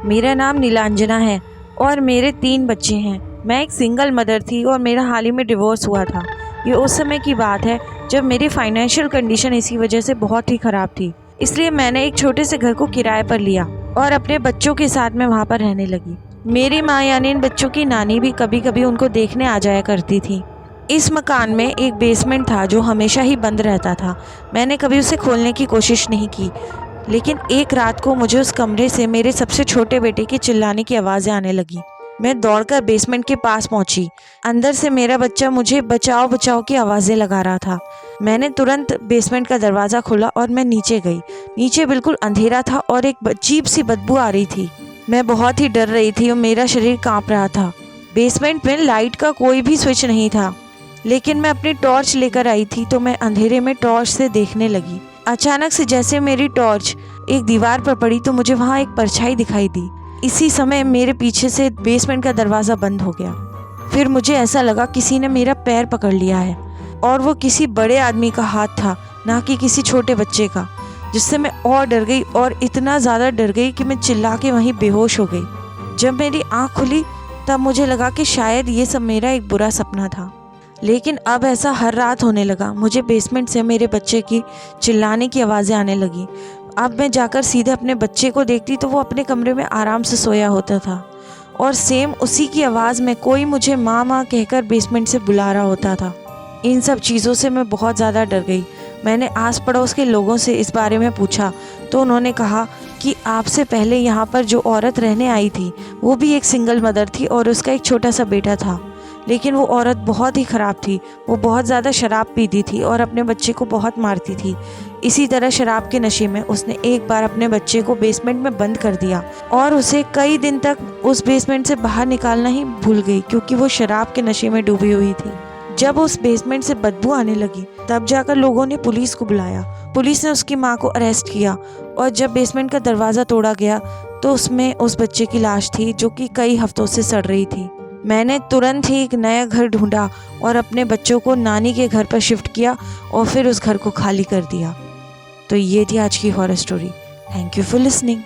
मेरा नाम नीलांजना है और मेरे 3 बच्चे हैं। मैं एक सिंगल मदर थी और मेरा हाल ही में डिवोर्स हुआ था। ये उस समय की बात है जब मेरी फाइनेंशियल कंडीशन इसी वजह से बहुत ही ख़राब थी। इसलिए मैंने एक छोटे से घर को किराए पर लिया और अपने बच्चों के साथ मैं वहाँ पर रहने लगी। मेरी माँ यानी इन बच्चों की नानी भी कभी कभी उनको देखने आ जाया करती थी। इस मकान में एक बेसमेंट था जो हमेशा ही बंद रहता था। मैंने कभी उसे खोलने की कोशिश नहीं की, लेकिन एक रात को मुझे उस कमरे से मेरे सबसे छोटे बेटे के चिल्लाने की आवाज़ें आने लगी। मैं दौड़कर बेसमेंट के पास पहुंची। अंदर से मेरा बच्चा मुझे बचाओ बचाओ की आवाज़ें लगा रहा था। मैंने तुरंत बेसमेंट का दरवाज़ा खोला और मैं नीचे गई। नीचे बिल्कुल अंधेरा था और एक अजीब सी बदबू आ रही थी। मैं बहुत ही डर रही थी और मेरा शरीर कांप रहा था। बेसमेंट में लाइट का कोई भी स्विच नहीं था, लेकिन मैं अपनी टॉर्च लेकर आई थी तो मैं अंधेरे में टॉर्च से देखने लगी। अचानक से जैसे मेरी टॉर्च एक दीवार पर पड़ी तो मुझे वहाँ एक परछाई दिखाई दी। इसी समय मेरे पीछे से बेसमेंट का दरवाज़ा बंद हो गया। फिर मुझे ऐसा लगा किसी ने मेरा पैर पकड़ लिया है और वो किसी बड़े आदमी का हाथ था, ना कि किसी छोटे बच्चे का, जिससे मैं और डर गई और इतना ज़्यादा डर गई कि मैं चिल्ला के वहीं बेहोश हो गई। जब मेरी आँख खुली तब मुझे लगा कि शायद ये सब मेरा एक बुरा सपना था। लेकिन अब ऐसा हर रात होने लगा। मुझे बेसमेंट से मेरे बच्चे की चिल्लाने की आवाज़ें आने लगी। अब मैं जाकर सीधे अपने बच्चे को देखती तो वो अपने कमरे में आराम से सोया होता था और सेम उसी की आवाज़ में कोई मुझे माँ माँ कहकर बेसमेंट से बुला रहा होता था। इन सब चीज़ों से मैं बहुत ज़्यादा डर गई। मैंने आस पड़ोस के लोगों से इस बारे में पूछा तो उन्होंने कहा कि आपसे पहले यहाँ पर जो औरत रहने आई थी वो भी एक सिंगल मदर थी और उसका एक छोटा सा बेटा था, लेकिन वो औरत बहुत ही ख़राब थी। वो बहुत ज़्यादा शराब पीती थी और अपने बच्चे को बहुत मारती थी। इसी तरह शराब के नशे में उसने एक बार अपने बच्चे को बेसमेंट में बंद कर दिया और उसे कई दिन तक उस बेसमेंट से बाहर निकालना ही भूल गई, क्योंकि वो शराब के नशे में डूबी हुई थी। जब उस बेसमेंट से बदबू आने लगी तब जाकर लोगों ने पुलिस को बुलाया। पुलिस ने उसकी माँ को अरेस्ट किया और जब बेसमेंट का दरवाज़ा तोड़ा गया तो उसमें उस बच्चे की लाश थी जो कि कई हफ्तों से सड़ रही थी। मैंने तुरंत ही एक नया घर ढूंढा और अपने बच्चों को नानी के घर पर शिफ्ट किया और फिर उस घर को खाली कर दिया। तो ये थी आज की horror story. Thank you for listening.